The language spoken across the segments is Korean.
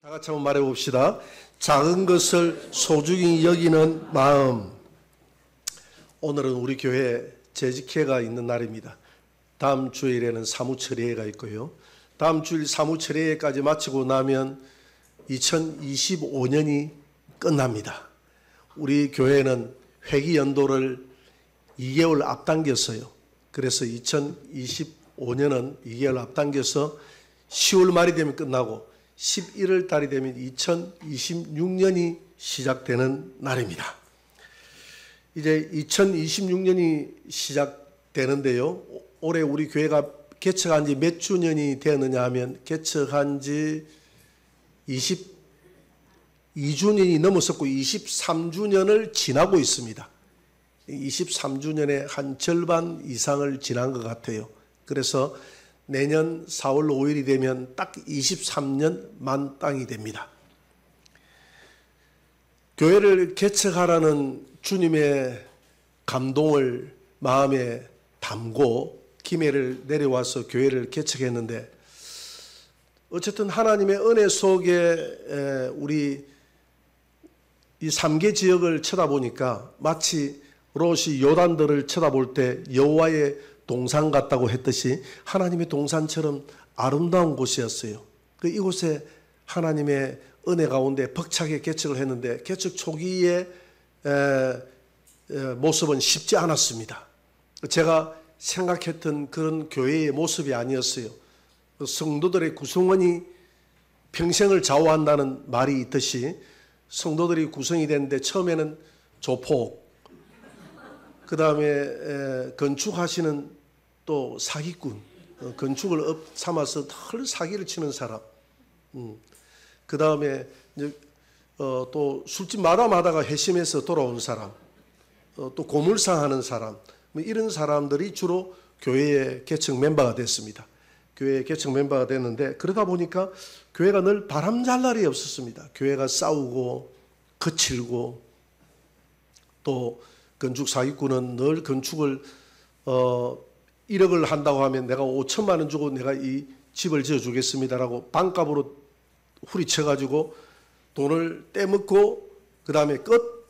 다 같이 한번 말해봅시다. 작은 것을 소중히 여기는 마음. 오늘은 우리 교회 재직회가 있는 날입니다. 다음 주일에는 사무처리회가 있고요. 다음 주일 사무처리회까지 마치고 나면 2025년이 끝납니다. 우리 교회는 회기 연도를 2개월 앞당겼어요. 그래서 2025년은 2개월 앞당겨서 10월 말이 되면 끝나고 11월 달이 되면 2026년이 시작되는 날입니다. 이제 2026년이 시작되는데요. 올해 우리 교회가 개척한 지 몇 주년이 되었느냐 하면 개척한 지 22주년이 넘었었고 23주년을 지나고 있습니다. 23주년의 한 절반 이상을 지난 것 같아요. 그래서 내년 4월 5일이 되면 딱 23년 만땅이 됩니다. 교회를 개척하라는 주님의 감동을 마음에 담고 김해를 내려와서 교회를 개척했는데, 어쨌든 하나님의 은혜 속에 우리 이 3개 지역을 쳐다보니까 마치 롯이 요단들을 쳐다볼 때 여호와의 동산 같다고 했듯이 하나님의 동산처럼 아름다운 곳이었어요. 이곳에 하나님의 은혜 가운데 벅차게 개척을 했는데, 개척 초기의 모습은 쉽지 않았습니다. 제가 생각했던 그런 교회의 모습이 아니었어요. 성도들의 구성원이 평생을 좌우한다는 말이 있듯이 성도들이 구성이 됐는데, 처음에는 조폭, 그 다음에 건축하시는 또 사기꾼, 건축을 업 삼아서 털 사기를 치는 사람, 그 다음에 또 술집 마담하다가 회심해서 돌아온 사람, 또 고물상 하는 사람, 이런 사람들이 주로 교회의 개척 멤버가 됐습니다. 교회의 개척 멤버가 됐는데, 그러다 보니까 교회가 늘 바람잘 날이 없었습니다. 교회가 싸우고 거칠고, 또 건축 사기꾼은 늘 건축을 1억을 한다고 하면 내가 5천만 원 주고 내가 이 집을 지어주겠습니다라고 반값으로 후리쳐가지고 돈을 떼먹고 그 다음에 끝.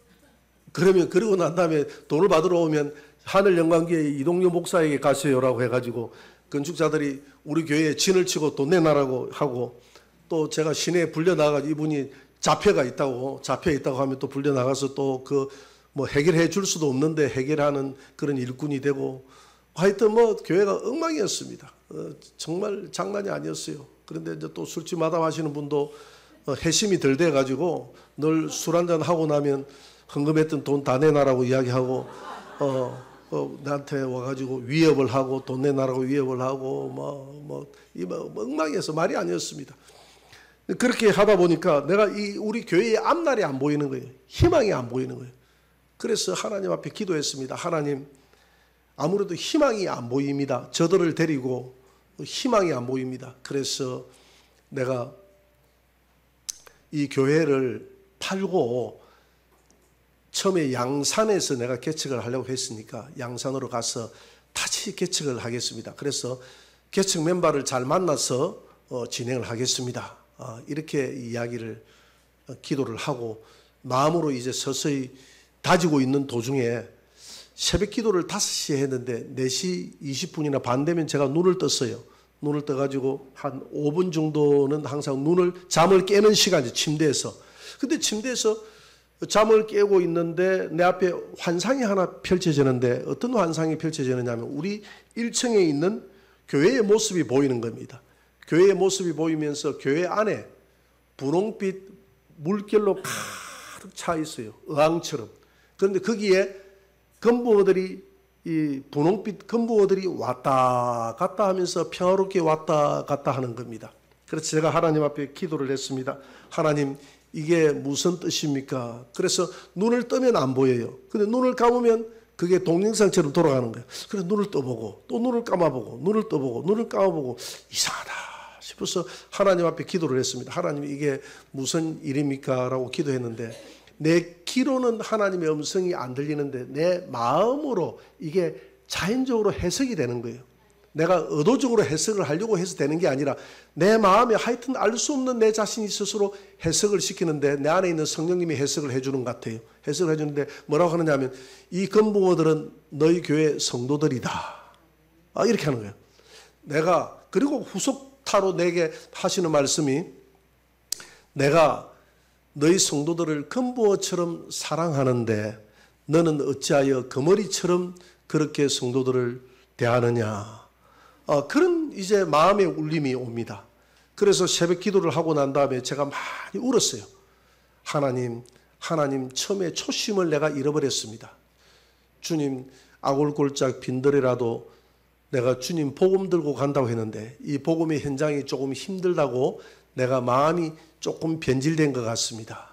그러고 난 다음에 돈을 받으러 오면 하늘영광교회 이동료 목사에게 가세요라고 해가지고 건축자들이 우리 교회에 진을 치고 돈 내놔라고 하고, 또 제가 시내에 불려나가서 이분이 잡혀 있다고 하면 또 불려나가서 또 뭐 해결해 줄 수도 없는데 해결하는 그런 일꾼이 되고, 하여튼 뭐 교회가 엉망이었습니다. 정말 장난이 아니었어요. 그런데 이제 또 술집 마담하시는 분도 회심이 덜 돼가지고 늘 술 한잔 하고 나면 헌금했던 돈 다 내놔라고 이야기하고, 나한테 와가지고 위협을 하고 돈 내놔라고 위협을 하고 엉망이어서 말이 아니었습니다. 그렇게 하다 보니까 내가 우리 교회의 앞날이 안 보이는 거예요. 희망이 안 보이는 거예요. 그래서 하나님 앞에 기도했습니다. 하나님, 아무래도 희망이 안 보입니다. 저들을 데리고 희망이 안 보입니다. 그래서 내가 이 교회를 팔고 처음에 양산에서 내가 개척을 하려고 했으니까 양산으로 가서 다시 개척을 하겠습니다. 그래서 개척 멤버를 잘 만나서 진행을 하겠습니다. 이렇게 이야기를 기도를 하고 마음으로 이제 서서히 다지고 있는 도중에 새벽 기도를 5시에 했는데 4시 20분이나 반 되면 제가 눈을 떴어요. 눈을 떠가지고 한 5분 정도는 항상 잠을 깨는 시간이죠. 침대에서. 근데 침대에서 잠을 깨고 있는데 내 앞에 환상이 하나 펼쳐지는데, 어떤 환상이 펼쳐지느냐면 우리 1층에 있는 교회의 모습이 보이는 겁니다. 교회의 모습이 보이면서 교회 안에 분홍빛 물결로 가득 차 있어요. 의왕처럼. 그런데 거기에 이 분홍빛 건붕어들이 왔다 갔다 하면서 평화롭게 왔다 갔다 하는 겁니다. 그래서 제가 하나님 앞에 기도를 했습니다. 하나님, 이게 무슨 뜻입니까? 그래서 눈을 뜨면 안 보여요. 근데 눈을 감으면 그게 동영상처럼 돌아가는 거예요. 그래서 눈을 떠보고 또 눈을 감아보고 눈을 떠보고 눈을 감아보고 이상하다 싶어서 하나님 앞에 기도를 했습니다. 하나님, 이게 무슨 일입니까? 라고 기도했는데, 내 귀로는 하나님의 음성이 안 들리는데 내 마음으로 이게 자연적으로 해석이 되는 거예요. 내가 의도적으로 해석을 하려고 해서 되는 게 아니라 내 마음에 하여튼 알 수 없는 내 자신이 스스로 해석을 시키는데 내 안에 있는 성령님이 해석을 해주는 것 같아요. 해석을 해주는데 뭐라고 하느냐 하면 이 금붕어들은 너희 교회 성도들이다. 이렇게 하는 거예요. 내가 그리고 후속타로 내게 하시는 말씀이 내가 너희 성도들을 금붕어처럼 사랑하는데 너는 어찌하여 거머리처럼 그렇게 성도들을 대하느냐. 그런 이제 마음의 울림이 옵니다. 그래서 새벽 기도를 하고 난 다음에 제가 많이 울었어요. 하나님 처음에 초심을 내가 잃어버렸습니다. 주님 아골골짝 빈들이라도 내가 주님 복음 들고 간다고 했는데 이 복음의 현장이 조금 힘들다고 내가 마음이 조금 변질된 것 같습니다.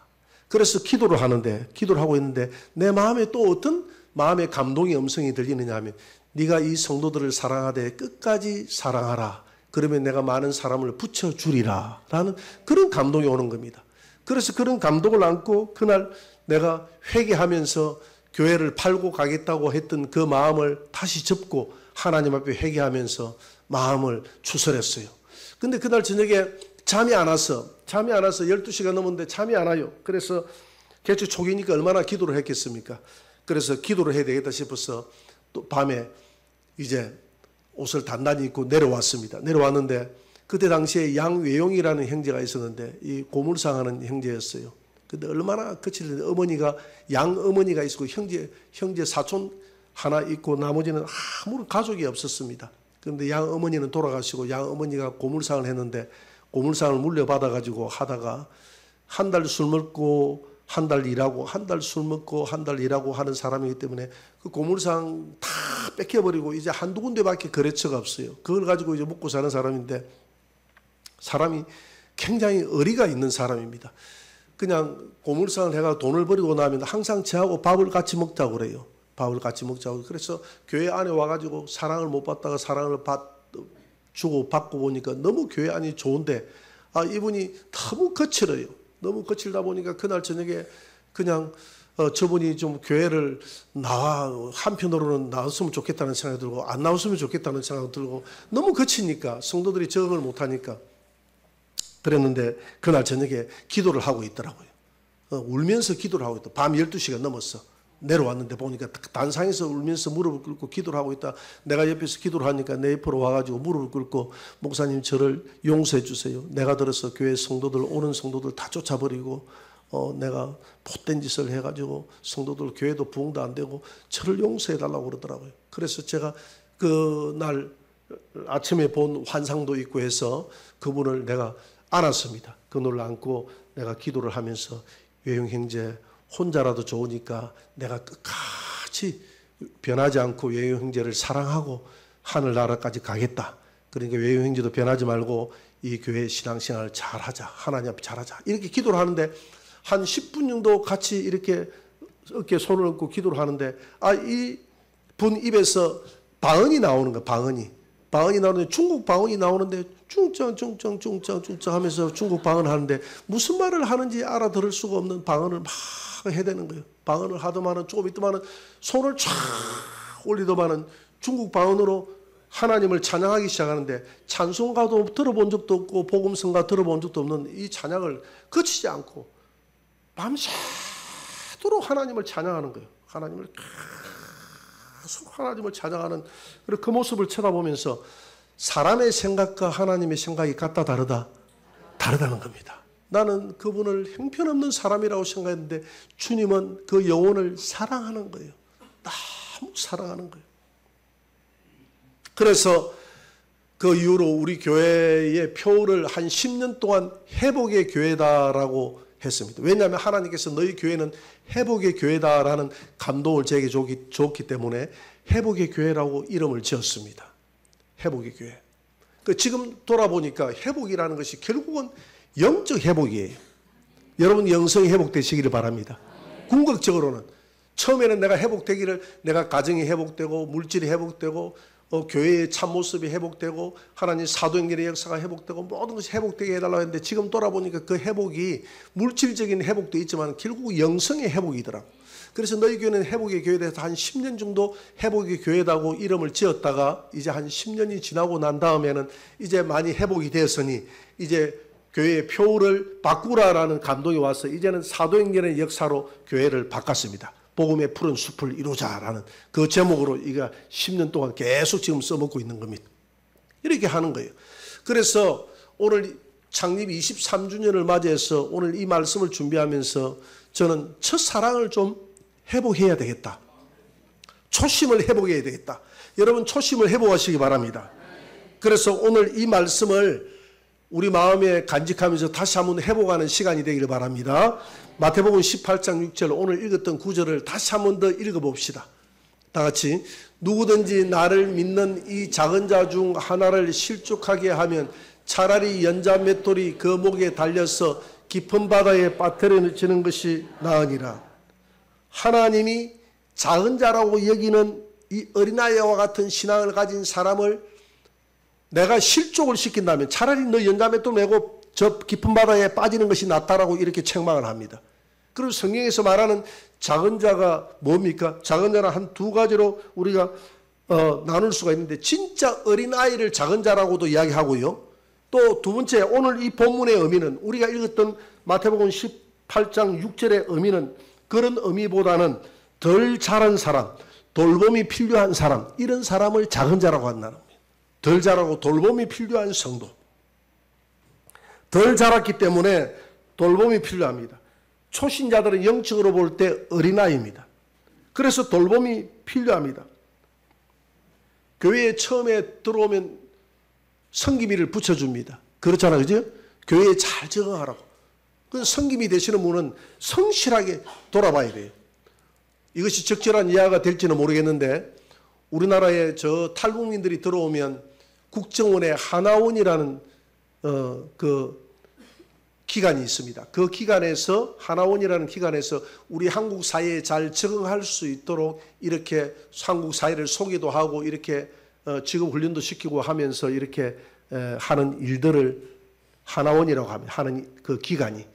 그래서 기도를 하고 있는데 내 마음에 또 어떤 마음의 감동의 음성이 들리느냐 하면 네가 이 성도들을 사랑하되 끝까지 사랑하라. 그러면 내가 많은 사람을 붙여주리라. 라는 그런 감동이 오는 겁니다. 그래서 그런 감동을 안고 그날 내가 회개하면서 교회를 팔고 가겠다고 했던 그 마음을 다시 접고 하나님 앞에 회개하면서 마음을 추스렸어요. 근데 그날 저녁에 잠이 안 와서 12시가 넘었는데 잠이 안 와요. 그래서 개최 초기니까 얼마나 기도를 했겠습니까? 그래서 기도를 해야 되겠다 싶어서 또 밤에 이제 옷을 단단히 입고 내려왔습니다. 내려왔는데 그때 당시에 양외용이라는 형제가 있었는데 이 고물상하는 형제였어요. 근데 얼마나 거칠는데 어머니가 양어머니가 있었고 형제 사촌 하나 있고 나머지는 아무런 가족이 없었습니다. 그런데 양어머니는 돌아가시고 양어머니가 고물상을 했는데 고물상을 물려받아가지고 하다가 한 달 술 먹고 한 달 일하고 한 달 술 먹고 한 달 일하고 하는 사람이기 때문에 그 고물상 다 뺏겨버리고 이제 한두 군데밖에 거래처가 없어요. 그걸 가지고 이제 먹고 사는 사람인데 사람이 굉장히 의리가 있는 사람입니다. 그냥 고물상을 해가 돈을 버리고 나면 항상 저하고 밥을 같이 먹자고 그래요. 밥을 같이 먹자고. 그래서 교회 안에 와가지고 사랑을 못 받다가 사랑을 주고 받고 보니까 너무 교회 안이 좋은데 이분이 너무 거칠어요. 너무 거칠다 보니까 그날 저녁에 그냥 저분이 좀 교회를 한편으로는 나왔으면 좋겠다는 생각이 들고 안 나왔으면 좋겠다는 생각이 들고 너무 거치니까 성도들이 적응을 못하니까 그랬는데 그날 저녁에 기도를 하고 있더라고요. 울면서 기도를 하고 있다. 밤 12시가 넘었어. 내려왔는데 보니까 단상에서 울면서 무릎을 꿇고 기도를 하고 있다. 내가 옆에서 기도를 하니까 내 옆으로 와가지고 무릎을 꿇고 목사님 저를 용서해 주세요. 내가 들어서 교회 성도들 오는 성도들 다 쫓아버리고 내가 못된 짓을 해가지고 성도들 교회도 부흥도 안 되고 저를 용서해 달라고 그러더라고요. 그래서 제가 그날 아침에 본 환상도 있고 해서 그분을 내가 안았습니다. 그분을 안고 내가 기도를 하면서 외형 형제 혼자라도 좋으니까 내가 끝까지 변하지 않고 외형 형제를 사랑하고 하늘나라까지 가겠다. 그러니까 외형 형제도 변하지 말고 이 교회 신앙생활을 잘하자. 하나님 앞에 잘하자. 이렇게 기도를 하는데 한 10분 정도 같이 이렇게 어깨에 손을 얹고 기도를 하는데 이 분 입에서 방언이 나오는 거야. 방언이 나오는데 중국 방언이 나오는데 중짱 하면서 중국 방언을 하는데 무슨 말을 하는지 알아들을 수가 없는 방언을 막 해야 되는 거예요. 방언을 하더만은 조금 있더만은 손을 쫙 올리더만은 중국 방언으로 하나님을 찬양하기 시작하는데 찬송가도 들어본 적도 없고 복음성가 들어본 적도 없는 이 찬양을 거치지 않고 밤새도록 하나님을 찬양하는 거예요. 하나님을 계속 하나님을 찬양하는 그 모습을 쳐다보면서 사람의 생각과 하나님의 생각이 같다 다르다는 겁니다. 나는 그분을 형편없는 사람이라고 생각했는데 주님은 그 영혼을 사랑하는 거예요. 너무 사랑하는 거예요. 그래서 그 이후로 우리 교회의 표를 한 10년 동안 회복의 교회다라고 했습니다. 왜냐하면 하나님께서 너희 교회는 회복의 교회다라는 감동을 제게 줬기 때문에 회복의 교회라고 이름을 지었습니다. 회복의 교회. 지금 돌아보니까 회복이라는 것이 결국은 영적 회복이에요. 여러분 영성이 회복되시기를 바랍니다. 궁극적으로는 처음에는 내가 회복되기를 내가 가정이 회복되고 물질이 회복되고 교회의 참모습이 회복되고 하나님 사도행전의 역사가 회복되고 모든 것이 회복되게 해달라고 했는데 지금 돌아보니까 그 회복이 물질적인 회복도 있지만 결국 영성의 회복이더라고. 그래서 너희 교회는 회복의 교회에서 한 10년 정도 회복의 교회라고 이름을 지었다가 이제 한 10년이 지나고 난 다음에는 이제 많이 회복이 되었으니 이제 교회의 표를 바꾸라라는 감동이 와서 이제는 사도행전의 역사로 교회를 바꿨습니다. 복음의 푸른 숲을 이루자라는 그 제목으로 이가 10년 동안 계속 지금 써먹고 있는 겁니다. 이렇게 하는 거예요. 그래서 오늘 창립 23주년을 맞이해서 오늘 이 말씀을 준비하면서 저는 첫사랑을 좀 회복해야 되겠다. 초심을 회복해야 되겠다. 여러분 초심을 회복하시기 바랍니다. 그래서 오늘 이 말씀을 우리 마음에 간직하면서 다시 한번 회복하는 시간이 되기를 바랍니다. 마태복음 18장 6절 오늘 읽었던 구절을 다시 한번 더 읽어봅시다. 다 같이 누구든지 나를 믿는 이 작은 자 중 하나를 실족하게 하면 차라리 연자 맷돌이 그 목에 달려서 깊은 바다에 빠뜨려지는 것이 나으니라. 하나님이 작은 자라고 여기는 이 어린아이와 같은 신앙을 가진 사람을 내가 실족을 시킨다면 차라리 너 연자 맷돌 메고 저 깊은 바다에 빠지는 것이 낫다라고 이렇게 책망을 합니다. 그리고 성경에서 말하는 작은 자가 뭡니까? 작은 자는 한 두 가지로 우리가 나눌 수가 있는데 진짜 어린아이를 작은 자라고도 이야기하고요. 또 두 번째 오늘 이 본문의 의미는 우리가 읽었던 마태복음 18장 6절의 의미는 그런 의미보다는 덜 자란 사람, 돌봄이 필요한 사람 이런 사람을 작은 자라고 한다는 겁니다. 덜 자라고 돌봄이 필요한 성도. 덜 자랐기 때문에 돌봄이 필요합니다. 초신자들은 영적으로 볼 때 어린아이입니다. 그래서 돌봄이 필요합니다. 교회에 처음에 들어오면 성기미를 붙여줍니다. 그렇잖아요. 그죠? 교회에 잘 적응하라고. 그 성기미 되시는 분은 성실하게 돌아봐야 돼요. 이것이 적절한 이해가 될지는 모르겠는데 우리나라에 저 탈북민들이 들어오면 국정원에 하나원이라는 그 기관이 있습니다. 그 기관에서 하나원이라는 기관에서 우리 한국 사회에 잘 적응할 수 있도록 이렇게 한국 사회를 소개도 하고 이렇게 직업 훈련도 시키고 하면서 이렇게 하는 일들을 하나원이라고 합니다. 하는 그 기관이.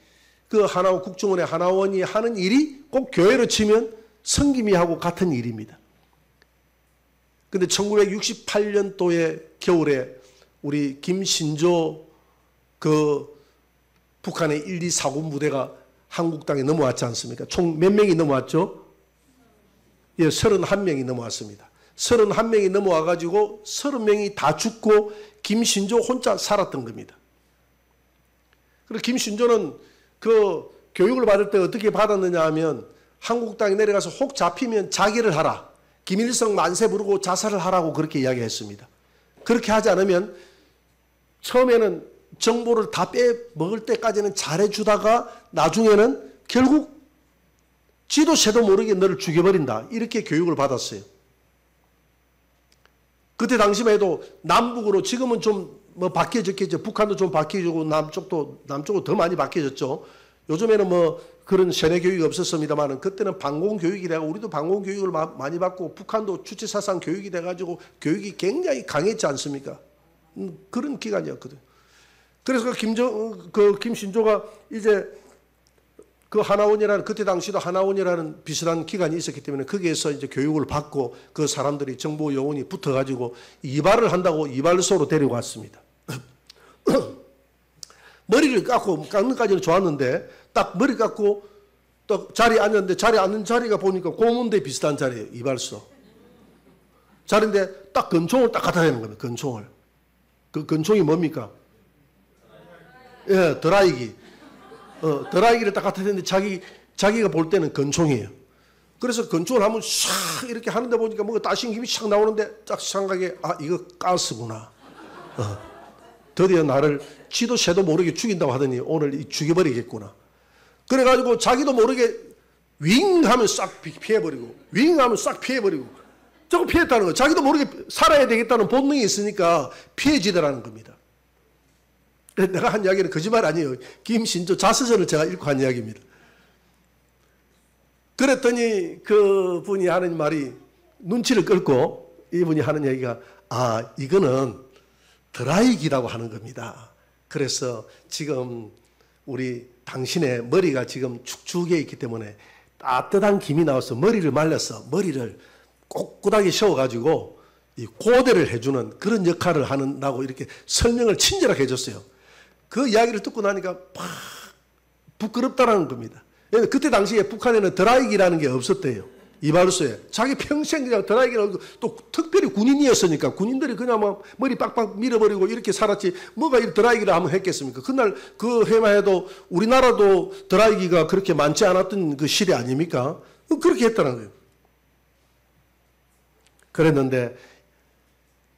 그 하나원 국정원의 하나원이 하는 일이 꼭 교회로 치면 성김이하고 같은 일입니다. 근데 1968년도에 겨울에 우리 김신조 그 북한의 1, 2, 4군 부대가 한국 땅에 넘어왔지 않습니까? 총 몇 명이 넘어왔죠? 예, 31명이 넘어왔습니다. 31명이 넘어와가지고 30명이 다 죽고 김신조 혼자 살았던 겁니다. 그리고 김신조는 그 교육을 받을 때 어떻게 받았느냐 하면 한국 땅에 내려가서 혹 잡히면 자기를 하라. 김일성 만세 부르고 자살을 하라고 그렇게 이야기했습니다. 그렇게 하지 않으면 처음에는 정보를 다 빼먹을 때까지는 잘해주다가 나중에는 결국 지도 새도 모르게 너를 죽여버린다. 이렇게 교육을 받았어요. 그때 당시만 해도 남북으로 지금은 좀 뭐 바뀌어졌겠죠. 북한도 좀 바뀌어지고 남쪽도 더 많이 바뀌어졌죠. 요즘에는 뭐 그런 세뇌 교육이 없었습니다만 그때는 방공 교육이 되고 우리도 방공 교육을 많이 받고 북한도 주체사상 교육이 돼가지고 교육이 굉장히 강했지 않습니까? 그런 기간이었거든요. 그래서 김신조가 이제 그 하나원이라는 그때 당시도 하나원이라는 비슷한 기관이 있었기 때문에 거기에서 이제 교육을 받고 그 사람들이 정보 요원이 붙어가지고 이발을 한다고 이발소로 데리고 왔습니다. 머리를 깎는 까지는 좋았는데 딱 머리 깎고 또 자리에 앉았는데 자리에 앉는 자리가 보니까 고문대 비슷한 자리예요. 이발소. 자리인데 딱 권총을 딱 갖다 대는 겁니다. 권총을. 그 권총이 뭡니까? 예, 드라이기. 드라이기를 딱 갖다 대는데 자기가 볼 때는 권총이에요. 그래서 권총을 한번 샥 이렇게 하는데 보니까 뭔가 따신 힘이 샥 나오는데 딱 생각에 아, 이거 가스구나. 드디어 나를 지도 새도 모르게 죽인다고 하더니 오늘 죽여버리겠구나. 그래가지고 자기도 모르게 윙 하면 싹 피해버리고 윙 하면 싹 피해버리고 저거 피했다는 거예요. 자기도 모르게 살아야 되겠다는 본능이 있으니까 피해지더라는 겁니다. 내가 한 이야기는 거짓말 아니에요. 김신조 자서전을 제가 읽고 한 이야기입니다. 그랬더니 그 분이 하는 말이 눈치를 끌고 이분이 하는 얘기가 아 이거는 드라이기라고 하는 겁니다. 그래서 지금 우리 당신의 머리가 지금 축축해 있기 때문에 따뜻한 김이 나와서 머리를 말려서 머리를 꼿꼿하게 세워가지고 이 고대를 해주는 그런 역할을 한다고 이렇게 설명을 친절하게 해줬어요. 그 이야기를 듣고 나니까 막 부끄럽다라는 겁니다. 그때 당시에 북한에는 드라이기라는 게 없었대요. 이발소에. 자기 평생 그냥 드라이기라고, 또 특별히 군인이었으니까 군인들이 그냥 막 머리 빡빡 밀어버리고 이렇게 살았지 뭐가 이 드라이기를 한번 했겠습니까? 그날 그 해만 해도 우리나라도 드라이기가 그렇게 많지 않았던 그 시대 아닙니까? 그렇게 했다는 거예요. 그랬는데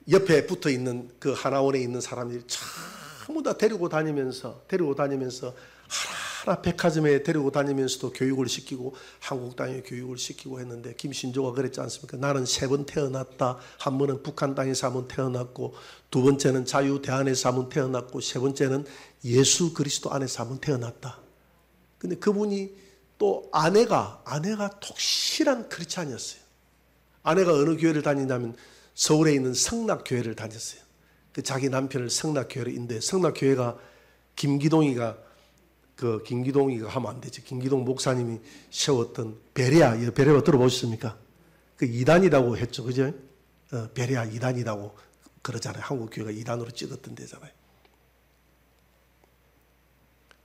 옆에 붙어 있는 그 하나원에 있는 사람들이 전부 다 데리고 다니면서 하나하나 백화점에 데리고 다니면서도 교육을 시키고 한국 땅에 교육을 시키고 했는데 김신조가 그랬지 않습니까? 나는 3번 태어났다. 한 번은 북한 땅에서 한 번 태어났고 두 번째는 자유대안에서 한 번 태어났고 세 번째는 예수 그리스도 안에서 한 번 태어났다. 근데 그분이 또 아내가 독실한 크리스찬이었어요. 아내가 어느 교회를 다니냐면 서울에 있는 성락교회를 다녔어요. 그 자기 남편을 성락교회로 인도해. 성락교회가 김기동이가 하면 안 되지. 김기동 목사님이 세웠던 베레아 들어보셨습니까? 그 이단이라고 했죠. 그죠? 베레아 이단이라고 그러잖아요. 한국 교회가 이단으로 찍었던 데잖아요.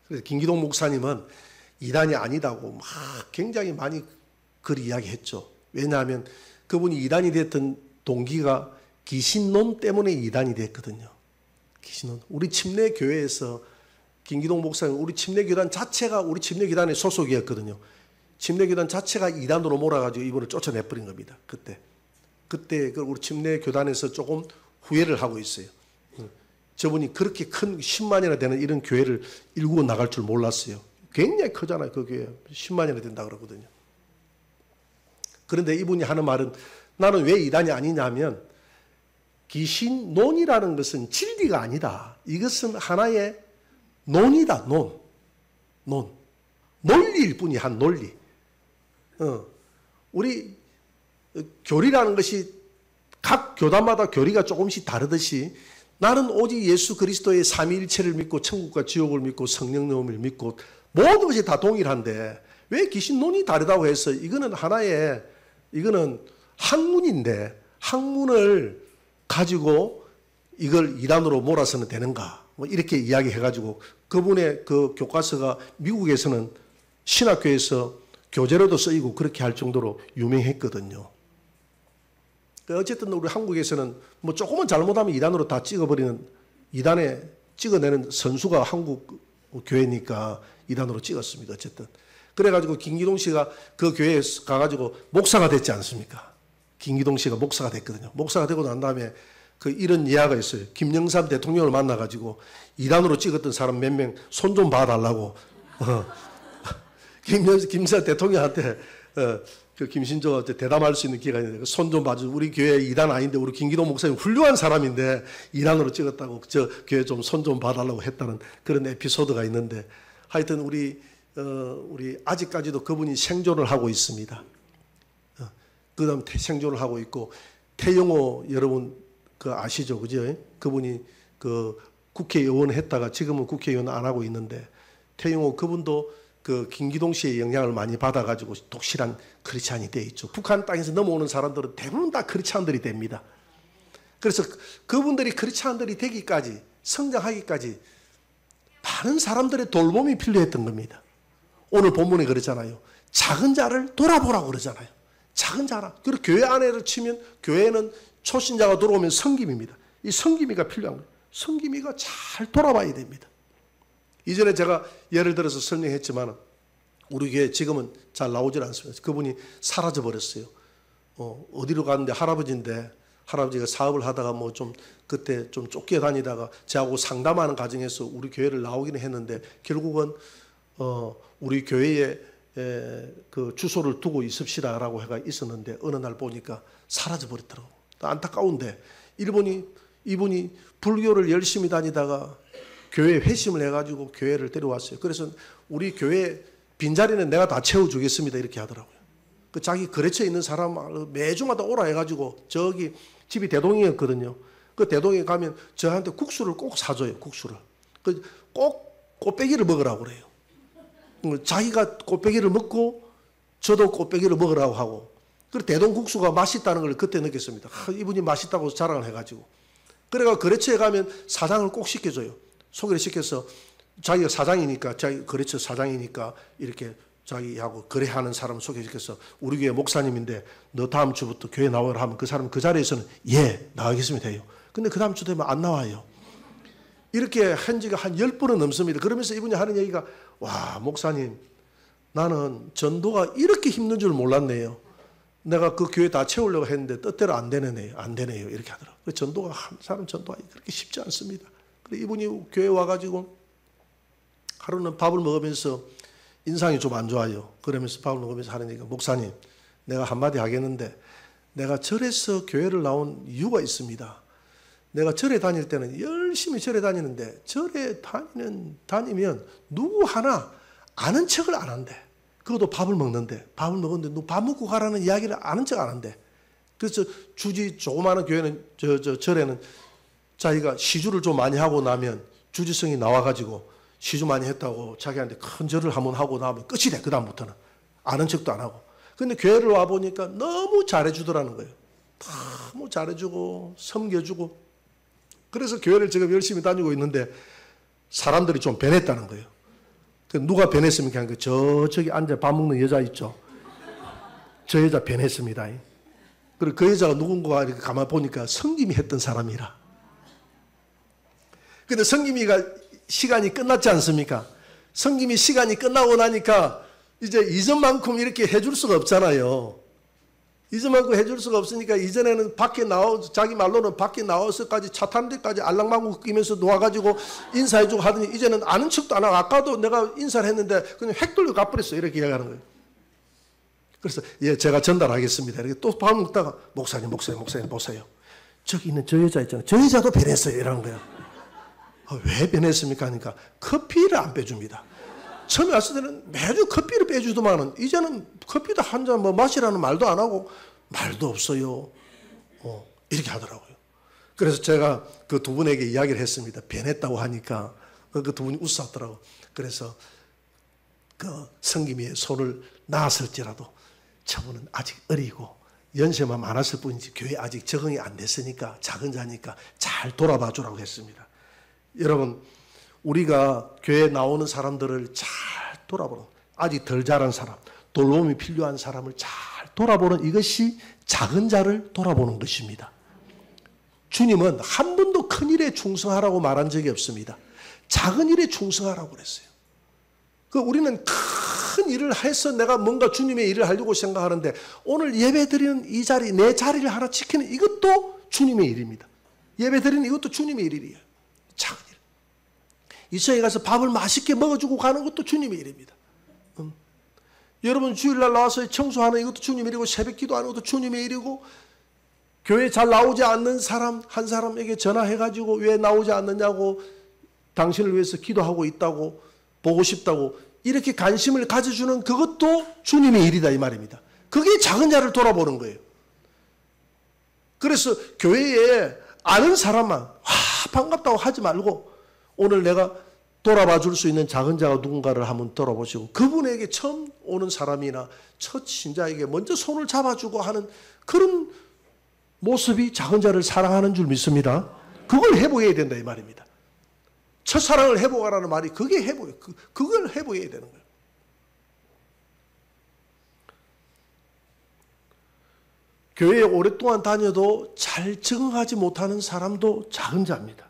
그래서 김기동 목사님은 이단이 아니다고 막 굉장히 많이 그 이야기했죠. 왜냐하면 그분이 이단이 됐던 동기가 귀신론 때문에 이단이 됐거든요. 귀신론. 우리 침례교회에서 김기동 목사님, 우리 침례교단 자체가 우리 침례교단의 소속이었거든요. 침례교단 자체가 이단으로 몰아가지고 이분을 쫓아내버린 겁니다. 그때 우리 침례교단에서 조금 후회를 하고 있어요. 저분이 그렇게 큰 10만이나 되는 이런 교회를 일구어 나갈 줄 몰랐어요. 굉장히 크잖아요. 그 교회 10만이나 된다 그러거든요. 그런데 이분이 하는 말은 나는 왜 이단이 아니냐면 귀신론이라는 것은 진리가 아니다. 이것은 하나의 논이다. 논리일 뿐이 한 논리. 우리 교리라는 것이 각 교단마다 교리가 조금씩 다르듯이 나는 오직 예수 그리스도의 삼위일체를 믿고 천국과 지옥을 믿고 성령님을 믿고 모든 것이 다 동일한데 왜 귀신론이 다르다고 해서 이거는 학문인데 학문을 가지고 이걸 이단으로 몰아서는 되는가? 뭐 이렇게 이야기해가지고 그분의 그 교과서가 미국에서는 신학교에서 교재로도 쓰이고 그렇게 할 정도로 유명했거든요. 어쨌든 우리 한국에서는 뭐 조금만 잘못하면 이단으로 다 이단에 찍어내는 선수가 한국 교회니까 이단으로 찍었습니다. 어쨌든. 그래가지고 김기동 씨가 그 교회에 가가지고 목사가 됐지 않습니까? 김기동 씨가 목사가 됐거든요. 목사가 되고 난 다음에 이런 이야기가 있어요. 김영삼 대통령을 만나가지고 이단으로 찍었던 사람 몇 명 손 좀 봐달라고. 김영삼 대통령한테 그 김신조가 대담할 수 있는 기회가 있는데 손 좀 봐줘. 우리 교회 이단 아닌데 우리 김기동 목사님 훌륭한 사람인데 이단으로 찍었다고 저 교회 좀 손 좀 봐달라고 했다는 그런 에피소드가 있는데 하여튼 우리 아직까지도 그분이 생존을 하고 있습니다. 그 다음 생존을 하고 있고 태영호 여러분 아시죠? 그죠? 그분이 국회의원 했다가 지금은 국회의원 안 하고 있는데 태영호 그분도 김기동 씨의 영향을 많이 받아가지고 독실한 크리스찬이 되어 있죠. 북한 땅에서 넘어오는 사람들은 대부분 다 크리스찬들이 됩니다. 그래서 그분들이 크리스찬들이 되기까지 성장하기까지 많은 사람들의 돌봄이 필요했던 겁니다. 오늘 본문에 그러잖아요. 작은 자를 돌아보라고 그러잖아요. 작은 자라. 그리고 교회 안에를 치면 교회는 초신자가 들어오면 성김입니다. 이 성김이가 필요한 거예요. 성김이가 잘 돌아봐야 됩니다. 이전에 제가 예를 들어서 설명했지만 우리 교회 지금은 잘 나오질 않습니다. 그분이 사라져 버렸어요. 어디로 갔는데 할아버지인데 할아버지가 사업을 하다가 그때 좀 쫓겨다니다가 저하고 상담하는 과정에서 우리 교회를 나오기는 했는데 결국은 우리 교회에 그 주소를 두고 있읍시다라고 해가 있었는데 어느 날 보니까 사라져 버렸더라고. 안타까운데 이분이 불교를 열심히 다니다가 교회 회심을 해가지고 교회를 데려왔어요. 그래서 우리 교회 빈자리는 내가 다 채워주겠습니다 이렇게 하더라고요. 그 자기 거래처에 있는 사람 매주마다 오라 해가지고 저기 집이 대동이었거든요. 그 대동에 가면 저한테 국수를 꼭 사줘요. 국수를. 꼭 꽃배기를 먹으라고 그래요. 자기가 꽃배기를 먹고 저도 꽃배기를 먹으라고 하고, 그리고 대동국수가 맛있다는 걸 그때 느꼈습니다. 이분이 맛있다고 자랑을 해가지고. 그래가 거래처에 가면 사장을 꼭 시켜줘요. 소개를 시켜서 자기가 사장이니까, 자기 거래처 사장이니까 이렇게 자기하고 거래하는 사람을 소개시켜서 우리 교회 목사님인데 너 다음 주부터 교회 나오라 하면 그 사람 그 자리에서는 예, 나가겠습니다 해요. 근데 그 다음 주 되면 안 나와요. 이렇게 한 지가 한 10번은 넘습니다. 그러면서 이분이 하는 얘기가, 와, 목사님, 나는 전도가 이렇게 힘든 줄 몰랐네요. 내가 그 교회 다 채우려고 했는데 뜻대로 안 되네요. 안 되네요. 이렇게 하더라고요. 전도가, 한 사람 전도하기 그렇게 쉽지 않습니다. 그래서 이분이 교회 와가지고 하루는 밥을 먹으면서 인상이 좀 안 좋아요. 그러면서 밥을 먹으면서 하는 얘기가, 목사님, 내가 한마디 하겠는데 내가 절에서 교회를 나온 이유가 있습니다. 내가 절에 다닐 때는 열심히 절에 다니는데 절에 다니면 누구 하나 아는 척을 안 한대. 그것도 밥을 먹는데 너 밥 먹고 가라는 이야기를 아는 척 안 한대. 그래서 주지 조그마한 교회는 절에는 자기가 시주를 좀 많이 하고 나면 주지성이 나와가지고 시주 많이 했다고 자기한테 큰 절을 한번 하고 나면 끝이 돼. 그 다음부터는 아는 척도 안 하고. 근데 교회를 와 보니까 너무 잘해주더라는 거예요. 너무 잘해주고 섬겨주고. 그래서 교회를 지금 열심히 다니고 있는데 사람들이 좀 변했다는 거예요. 누가 변했습니까? 하니까 저기 앉아 밥 먹는 여자 있죠. 저 여자 변했습니다. 그리고 그 여자가 누군가 이렇게 가만 보니까 성김이 했던 사람이라. 근데 성김이가 시간이 끝났지 않습니까? 성김이 시간이 끝나고 나니까 이제 이전만큼 이렇게 해줄 수가 없잖아요. 이전만큼 해줄 수가 없으니까 이전에는 자기 말로는 밖에 나와서까지 차 타는 데까지 알랑방구 끼면서 놓아가지고 인사해주고 하더니 이제는 아는 척도 안 하고 아까도 내가 인사를 했는데 그냥 획 돌려 가버렸어. 이렇게 이야기하는 거예요. 그래서 예, 제가 전달하겠습니다. 이렇게 또 밥 먹다가 목사님 보세요. 저기 있는 저 여자 있잖아요. 저 여자도 변했어요. 이러는 거예요. 왜 변했습니까? 하니까 커피를 안 빼줍니다. 처음에 왔을 때는 매주 커피를 빼주더만은 이제는 커피도 한 잔 마시라는 말도 안 하고 말도 없어요. 이렇게 하더라고요. 그래서 제가 그 두 분에게 이야기를 했습니다. 변했다고 하니까 그 두 분이 웃었더라고요. 그래서 그 성김이의 손을 놨을지라도 저분은 아직 어리고 연세만 많았을 뿐이지 교회에 아직 적응이 안 됐으니까 작은 자니까 잘 돌아봐 주라고 했습니다. 여러분, 우리가 교회에 나오는 사람들을 잘 돌아보는, 아직 덜 자란 사람, 돌봄이 필요한 사람을 잘 돌아보는 이것이 작은 자를 돌아보는 것입니다. 주님은 한 번도 큰 일에 충성하라고 말한 적이 없습니다. 작은 일에 충성하라고 그랬어요. 우리는 큰 일을 해서 내가 뭔가 주님의 일을 하려고 생각하는데 오늘 예배 드리는 이 자리, 내 자리를 하나 지키는 이것도 주님의 일입니다. 예배 드리는 이것도 주님의 일이에요. 작은 일. 이서에 가서 밥을 맛있게 먹어주고 가는 것도 주님의 일입니다. 여러분 주일날 나와서 청소하는 이것도 주님의 일이고 새벽 기도하는 것도 주님의 일이고 교회 잘 나오지 않는 사람 한 사람에게 전화해가지고 왜 나오지 않느냐고 당신을 위해서 기도하고 있다고 보고 싶다고 이렇게 관심을 가져주는 그것도 주님의 일이다 이 말입니다. 그게 작은 자를 돌아보는 거예요. 그래서 교회에 아는 사람만 반갑다고 하지 말고 오늘 내가 돌아봐 줄 수 있는 작은 자가 누군가를 한번 돌아보시고 그분에게 처음 오는 사람이나 첫 신자에게 먼저 손을 잡아주고 하는 그런 모습이 작은 자를 사랑하는 줄 믿습니다. 그걸 회복해야 된다 이 말입니다. 첫사랑을 회복하라는 말이 그게 회복이에요. 그걸 회복해야 되는 거예요. 교회에 오랫동안 다녀도 잘 적응하지 못하는 사람도 작은 자입니다.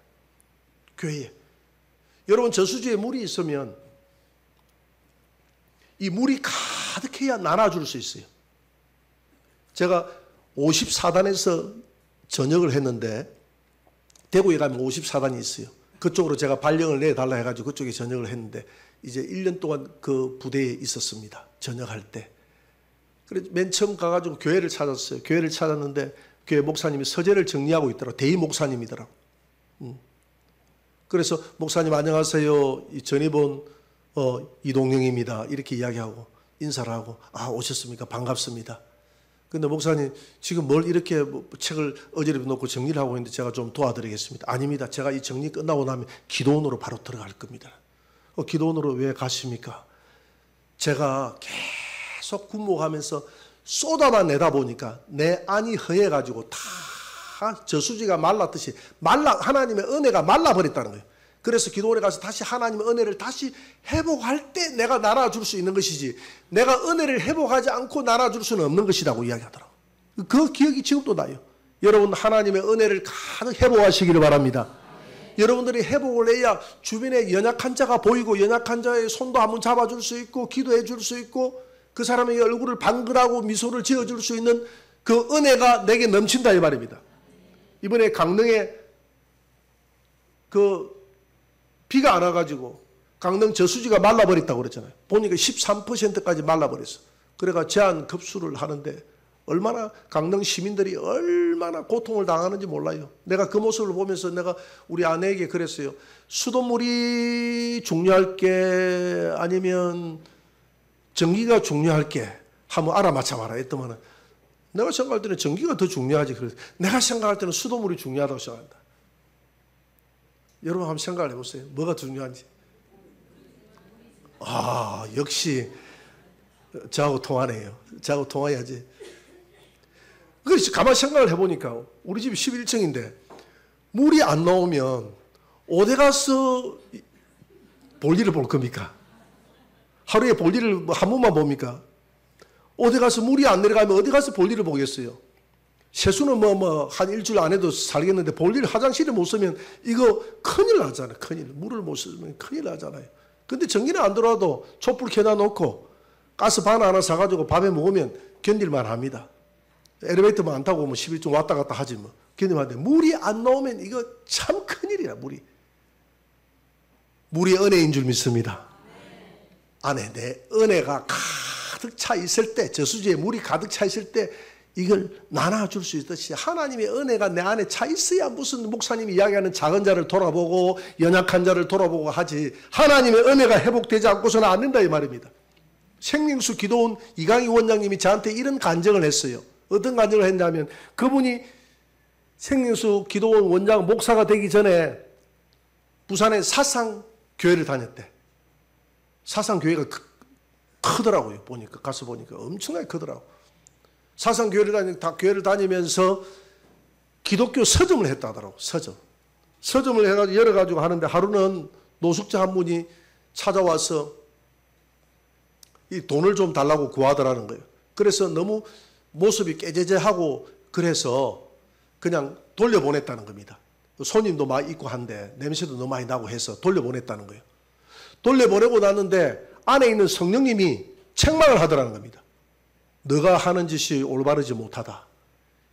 교회에. 여러분 저수지에 물이 있으면 이 물이 가득해야 나눠줄 수 있어요. 제가 54단에서 전역을 했는데 대구에 가면 54단이 있어요. 그쪽으로 제가 발령을 내달라 해가지고 그쪽에 전역을 했는데 이제 1년 동안 그 부대에 있었습니다. 전역할 때. 그래서 맨 처음 가가지고 교회를 찾았어요. 교회를 찾았는데 교회 목사님이 서재를 정리하고 있더라고요. 대의 목사님이더라고요. 그래서 목사님 안녕하세요. 전입 온 이동영입니다. 이렇게 이야기하고 인사를 하고 오셨습니까? 반갑습니다. 근데 목사님 지금 뭘 이렇게 책을 어지럽 놓고 정리를 하고 있는데 제가 좀 도와드리겠습니다. 아닙니다. 제가 이 정리 끝나고 나면 기도원으로 바로 들어갈 겁니다. 기도원으로 왜 가십니까? 제가 계속 굴복하면서 쏟아만 내다 보니까 내 안이 허해가지고 다 저수지가 말랐듯이 하나님의 은혜가 말라버렸다는 거예요. 그래서 기도원에 가서 다시 하나님의 은혜를 다시 회복할 때 내가 나눠줄 수 있는 것이지, 내가 은혜를 회복하지 않고 나눠줄 수는 없는 것이라고 이야기하더라고요. 그 기억이 지금도 나요. 여러분, 하나님의 은혜를 가득 회복하시기를 바랍니다. 여러분들이 회복을 해야 주변에 연약한 자가 보이고, 연약한 자의 손도 한번 잡아줄 수 있고, 기도해 줄 수 있고, 그 사람의 얼굴을 방글하고 미소를 지어줄 수 있는 그 은혜가 내게 넘친다 이 말입니다. 이번에 강릉에 비가 안 와가지고 강릉 저수지가 말라버렸다고 그랬잖아요. 보니까 13%까지 말라버렸어. 그래가 제한 급수를 하는데 얼마나 강릉 시민들이 얼마나 고통을 당하는지 몰라요. 내가 그 모습을 보면서 내가 우리 아내에게 그랬어요. 수돗물이 중요할 게 아니면 전기가 중요할 게 한번 알아맞혀봐라 했더만은, 내가 생각할 때는 전기가 더 중요하지. 그래서 내가 생각할 때는 수돗물이 중요하다고 생각한다. 여러분 한번 생각을 해보세요. 뭐가 중요한지. 역시 저하고 통하네요. 저하고 통해야지. 그래서 가만히 생각을 해보니까 우리 집이 11층인데 물이 안 나오면 어디 가서 볼일을 볼 겁니까? 하루에 볼일을 한 번만 봅니까? 어디 가서 물이 안 내려가면 어디 가서 볼일을 보겠어요? 세수는 한 일주일 안 해도 살겠는데 볼일 화장실에 못 쓰면 이거 큰일 나잖아요. 큰일. 물을 못 쓰면 큰일 나잖아요. 근데 전기는 안 들어와도 촛불 켜다 놓고 가스 반 하나 사가지고 밥에 먹으면 견딜만 합니다. 엘리베이터만 안 타고 오면 11층 왔다 갔다 하지 뭐. 견딜만 하는데 물이 안 나오면 이거 참 큰일이야. 물이 은혜인 줄 믿습니다. 안에 내 은혜가 가득 차 있을 때, 저수지에 물이 가득 차 있을 때 이걸 나눠줄 수 있듯이 하나님의 은혜가 내 안에 차 있어야 무슨 목사님이 이야기하는 작은 자를 돌아보고 연약한 자를 돌아보고 하지, 하나님의 은혜가 회복되지 않고서는 안 된다 이 말입니다. 생명수 기도원 이강희 원장님이 저한테 이런 간증을 했어요. 어떤 간증을 했냐면, 그분이 생명수 기도원 원장 목사가 되기 전에 부산의 사상교회를 다녔대. 사상교회가 크더라고요. 가서 보니까 엄청나게 크더라고. 교회를 다니면서 기독교 서점을 했다 하더라고. 서점을 해가지고 열어가지고 하는데, 하루는 노숙자 한 분이 찾아와서 이 돈을 좀 달라고 구하더라는 거예요. 그래서 너무 모습이 깨재재하고 그래서 그냥 돌려보냈다는 겁니다. 손님도 많이 있고 한데 냄새도 너무 많이 나고 해서 돌려보냈다는 거예요. 돌려보내고 났는데 안에 있는 성령님이 책망을 하더라는 겁니다. 너가 하는 짓이 올바르지 못하다.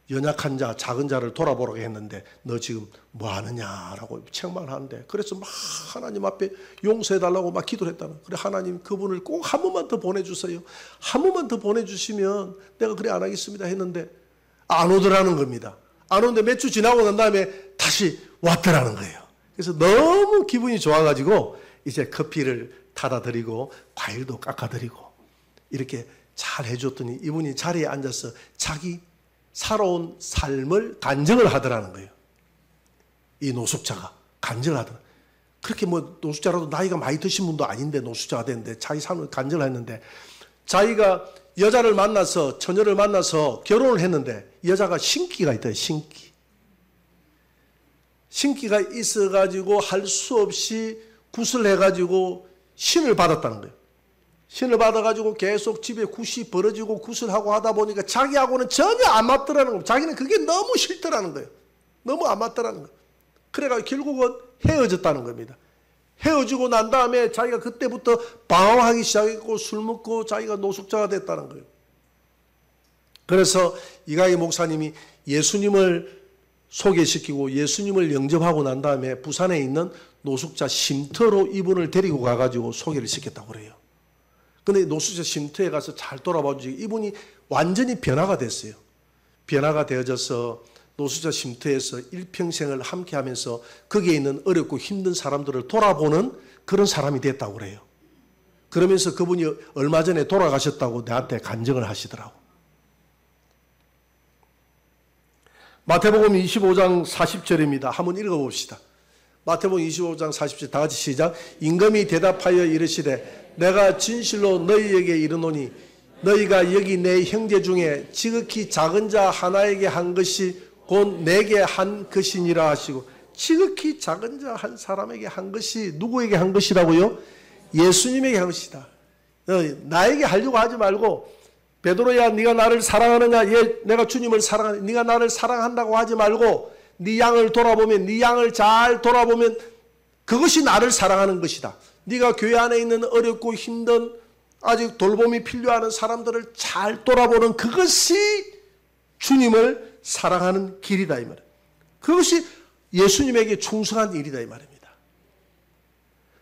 연약한 자, 작은 자를 돌아보라고 했는데 너 지금 뭐 하느냐라고 책망을 하는데, 그래서 막 하나님 앞에 용서해달라고 막 기도를 했다는 거예요. 그래, 하나님 그분을 꼭 한 번만 더 보내주세요. 한 번만 더 보내주시면 내가 그래 안 하겠습니다 했는데 안 오더라는 겁니다. 안 오는데 몇 주 지나고 난 다음에 다시 왔더라는 거예요. 그래서 너무 기분이 좋아가지고 이제 커피를 타다 드리고 과일도 깎아드리고 이렇게 잘 해줬더니 이분이 자리에 앉아서 자기 살아온 삶을 간증을 하더라는 거예요. 이 노숙자가 간증을 하더라. 그렇게 뭐 노숙자라도 나이가 많이 드신 분도 아닌데 노숙자가 됐는데 자기 삶을 간증을 했는데, 자기가 여자를 만나서, 처녀를 만나서 결혼을 했는데 여자가 신기가 있다. 신기가 있어가지고 할 수 없이 굿을 해가지고 신을 받았다는 거예요. 신을 받아가지고 계속 집에 굿이 벌어지고 굿을 하고 하다 보니까 자기하고는 전혀 안 맞더라는 거예요. 자기는 그게 너무 싫더라는 거예요. 너무 안 맞더라는 거예요. 그래가 결국은 헤어졌다는 겁니다. 헤어지고 난 다음에 자기가 그때부터 방황하기 시작했고 술 먹고 자기가 노숙자가 됐다는 거예요. 그래서 이강희 목사님이 예수님을 소개시키고 예수님을 영접하고 난 다음에 부산에 있는 노숙자 쉼터로 이분을 데리고 가가지고 소개를 시켰다고 그래요. 근데 노숙자 쉼터에 가서 잘 돌아봐주고 이분이 완전히 변화가 됐어요. 변화가 되어져서 노숙자 쉼터에서 일평생을 함께 하면서 거기에 있는 어렵고 힘든 사람들을 돌아보는 그런 사람이 됐다고 그래요. 그러면서 그분이 얼마 전에 돌아가셨다고 나한테 간증을 하시더라고. 마태복음 25장 40절입니다. 한번 읽어봅시다. 마태복음 25장 40절 다 같이 시작. 임금이 대답하여 이르시되 내가 진실로 너희에게 이르노니 너희가 여기 내 형제 중에 지극히 작은 자 하나에게 한 것이 곧 내게 한 것이니라 하시고, 지극히 작은 자 한 사람에게 한 것이 누구에게 한 것이라고요? 예수님에게 한 것이다. 나에게 하려고 하지 말고, 베드로야 네가 나를 사랑하느냐? 내가 주님을 사랑하느냐? 네가 나를 사랑한다고 하지 말고 네 양을 돌아보면, 네 양을 잘 돌아보면 그것이 나를 사랑하는 것이다. 네가 교회 안에 있는 어렵고 힘든 아직 돌봄이 필요한 사람들을 잘 돌아보는 그것이 주님을 사랑하는 길이다 이 말이에요. 그것이 예수님에게 충성한 일이다 이 말입니다.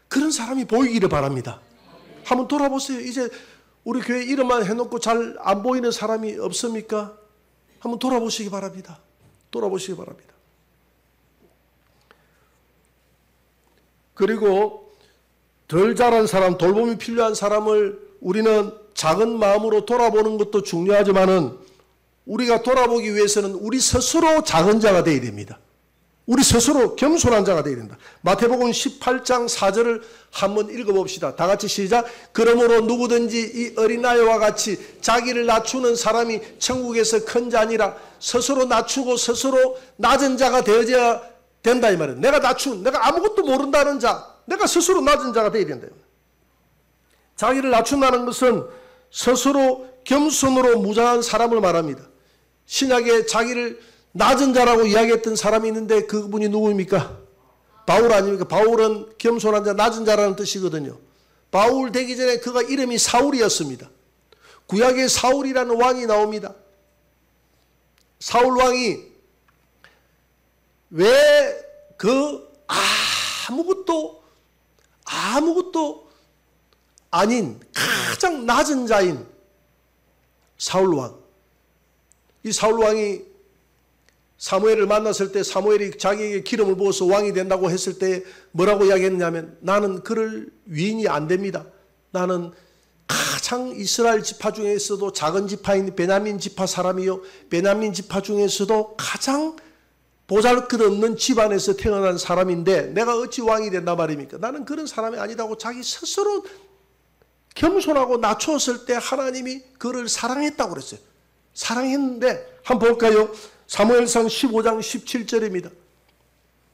그런 사람이 보이기를 바랍니다. 한번 돌아보세요. 이제 우리 교회 이름만 해놓고 잘 안 보이는 사람이 없습니까? 한번 돌아보시기 바랍니다. 돌아보시기 바랍니다. 그리고 덜 자란 사람, 돌봄이 필요한 사람을 우리는 작은 마음으로 돌아보는 것도 중요하지만은 우리가 돌아보기 위해서는 우리 스스로 작은 자가 되어야 됩니다. 우리 스스로 겸손한 자가 되어야 된다. 마태복음 18장 4절을 한번 읽어봅시다. 다 같이 시작. 그러므로 누구든지 이 어린아이와 같이 자기를 낮추는 사람이 천국에서 큰 자니라. 스스로 낮추고 스스로 낮은 자가 되어야 된다 이 말이에요. 내가 아무것도 모른다는 자, 내가 스스로 낮은 자가 되어야 된다. 자기를 낮춘다는 것은 스스로 겸손으로 무장한 사람을 말합니다. 신약에 자기를 낮은 자라고 이야기했던 사람이 있는데 그분이 누구입니까? 바울 아닙니까? 바울은 겸손한 자, 낮은 자라는 뜻이거든요. 바울 되기 전에 그가 이름이 사울이었습니다. 구약에 사울이라는 왕이 나옵니다. 사울 왕이 왜 그 아무것도 아닌 가장 낮은 자인 사울 왕, 이 사울 왕이 사무엘을 만났을 때 사무엘이 자기에게 기름을 부어서 왕이 된다고 했을 때 뭐라고 이야기했냐면, 나는 그럴 위인이 안 됩니다. 나는 가장 이스라엘 지파 중에서도 작은 지파인 베냐민 지파 사람이요, 베냐민 지파 중에서도 가장 보잘것없는 집안에서 태어난 사람인데 내가 어찌 왕이 된단 말입니까? 나는 그런 사람이 아니다고 자기 스스로 겸손하고 낮추었을 때 하나님이 그를 사랑했다고 그랬어요. 사랑했는데 한번 볼까요? 사무엘상 15장 17절입니다.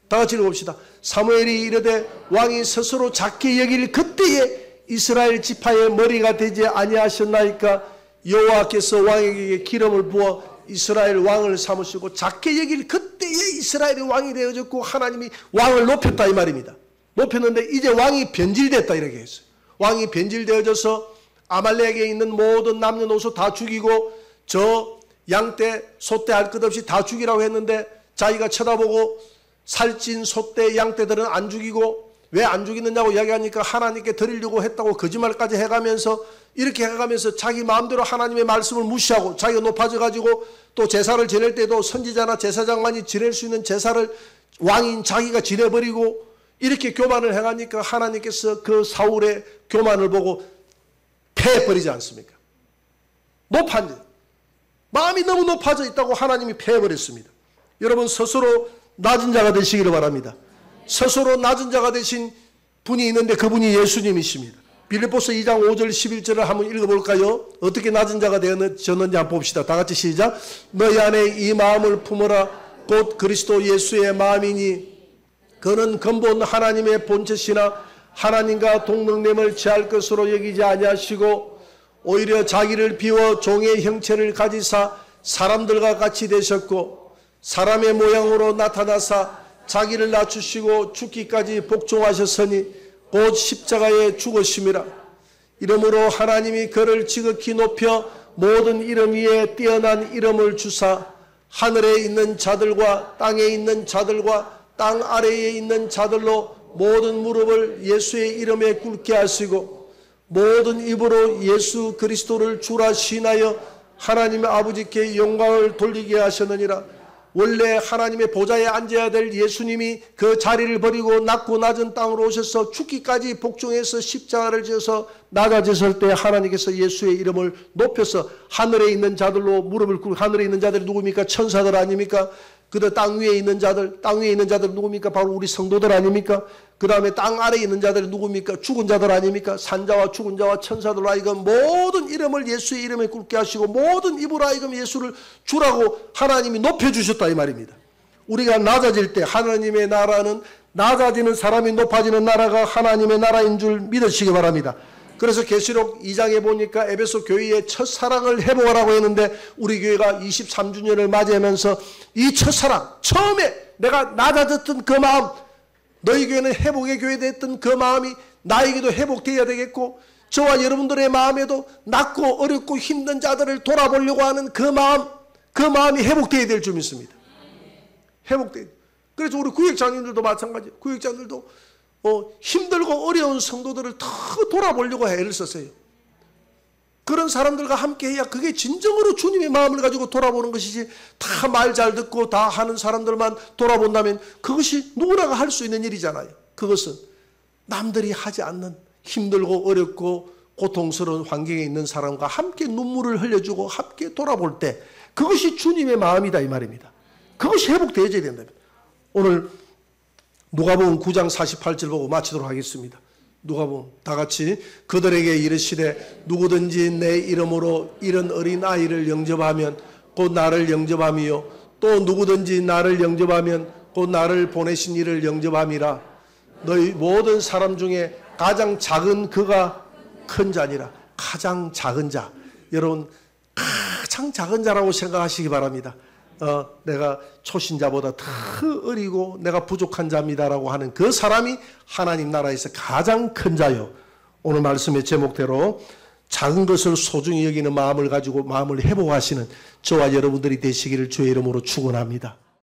다 같이 읽어봅시다. 사무엘이 이르되 왕이 스스로 작게 여길 그때에 이스라엘 지파의 머리가 되지 아니하셨나이까? 여호와께서 왕에게 기름을 부어 이스라엘 왕을 삼으시고 작게 여길 그때에 이스라엘이 왕이 되어졌고 하나님이 왕을 높였다 이 말입니다. 높였는데 이제 왕이 변질됐다 이렇게 했어요. 왕이 변질되어져서 아말렉에 있는 모든 남녀노소 다 죽이고 저 양떼 소떼 할 것 없이 다 죽이라고 했는데 자기가 쳐다보고 살찐 소떼 양떼들은 안 죽이고 왜 안 죽이느냐고 이야기하니까 하나님께 드리려고 했다고 거짓말까지 해가면서 이렇게 해가면서 자기 마음대로 하나님의 말씀을 무시하고 자기가 높아져 가지고 또 제사를 지낼 때도 선지자나 제사장만이 지낼 수 있는 제사를 왕인 자기가 지내버리고 이렇게 교만을 해가니까 하나님께서 그 사울의 교만을 보고 패해버리지 않습니까? 마음이 너무 높아져 있다고 하나님이 패해버렸습니다. 여러분 스스로 낮은 자가 되시기를 바랍니다. 스스로 낮은 자가 되신 분이 있는데 그분이 예수님이십니다. 빌립보서 2장 5절 11절을 한번 읽어볼까요? 어떻게 낮은 자가 되었는지 한번 봅시다. 다 같이 시작. 너희 안에 이 마음을 품어라. 곧 그리스도 예수의 마음이니 그는 근본 하나님의 본체시나 하나님과 동등됨을 취할 것으로 여기지 아니하시고 오히려 자기를 비워 종의 형체를 가지사 사람들과 같이 되셨고 사람의 모양으로 나타나사 자기를 낮추시고 죽기까지 복종하셨으니 곧 십자가에 죽으심이라. 이러므로 하나님이 그를 지극히 높여 모든 이름 위에 뛰어난 이름을 주사 하늘에 있는 자들과 땅에 있는 자들과 땅 아래에 있는 자들로 모든 무릎을 예수의 이름에 꿇게 하시고 모든 입으로 예수 그리스도를 주라 시인하여 하나님의 아버지께 영광을 돌리게 하셨느니라. 원래 하나님의 보좌에 앉아야 될 예수님이 그 자리를 버리고 낮고 낮은 땅으로 오셔서 죽기까지 복종해서 십자가를 지어서 낮아졌을 때 하나님께서 예수의 이름을 높여서 하늘에 있는 자들로 무릎을 꿇고, 하늘에 있는 자들이 누굽니까? 천사들 아닙니까? 그다음 땅 위에 있는 자들 누굽니까? 바로 우리 성도들 아닙니까? 그 다음에 땅 아래에 있는 자들이 누굽니까? 죽은 자들 아닙니까? 산자와 죽은 자와 천사들로 하여금 모든 모든 이름을 예수의 이름에 굳게 하시고 모든 입으로 하여금 예수를 주라고 하나님이 높여주셨다 이 말입니다. 우리가 낮아질 때 하나님의 나라는 낮아지는 사람이 높아지는 나라가 하나님의 나라인 줄 믿으시기 바랍니다. 그래서 계시록 2장에 보니까 에베소 교회의 첫사랑을 회복하라고 했는데 우리 교회가 23주년을 맞이하면서 이 첫사랑, 처음에 내가 낮아졌던 그 마음, 너희 교회는 회복의 교회 됐던 그 마음이 나에게도 회복되어야 되겠고 저와 여러분들의 마음에도 낮고 어렵고 힘든 자들을 돌아보려고 하는 그 마음이 회복되어야 될 줄 믿습니다. 회복돼야. 그래서 우리 구역장님들도 마찬가지예요. 구역장들도 힘들고 어려운 성도들을 더 돌아보려고 애를 썼어요. 그런 사람들과 함께 해야 그게 진정으로 주님의 마음을 가지고 돌아보는 것이지 다 말 잘 듣고 다 하는 사람들만 돌아본다면 그것이 누구나가 할 수 있는 일이잖아요. 그것은 남들이 하지 않는 힘들고 어렵고 고통스러운 환경에 있는 사람과 함께 눈물을 흘려주고 함께 돌아볼 때 그것이 주님의 마음이다 이 말입니다. 그것이 회복되어져야 된답니다. 오늘 누가복음 9장 48절 보고 마치도록 하겠습니다. 누가복음 다 같이 그들에게 이르시되 누구든지 내 이름으로 이런 어린 아이를 영접하면 곧 나를 영접함이요 또 누구든지 나를 영접하면 곧 나를 보내신 이를 영접함이라. 너희 모든 사람 중에 가장 작은 그가 큰 자니라. 가장 작은 자, 여러분 가장 작은 자라고 생각하시기 바랍니다. 내가 초신자보다 더 어리고 내가 부족한 자입니다라고 하는 그 사람이 하나님 나라에서 가장 큰 자요. 오늘 말씀의 제목대로 작은 것을 소중히 여기는 마음을 가지고 마음을 회복하시는 저와 여러분들이 되시기를 주의 이름으로 축원합니다.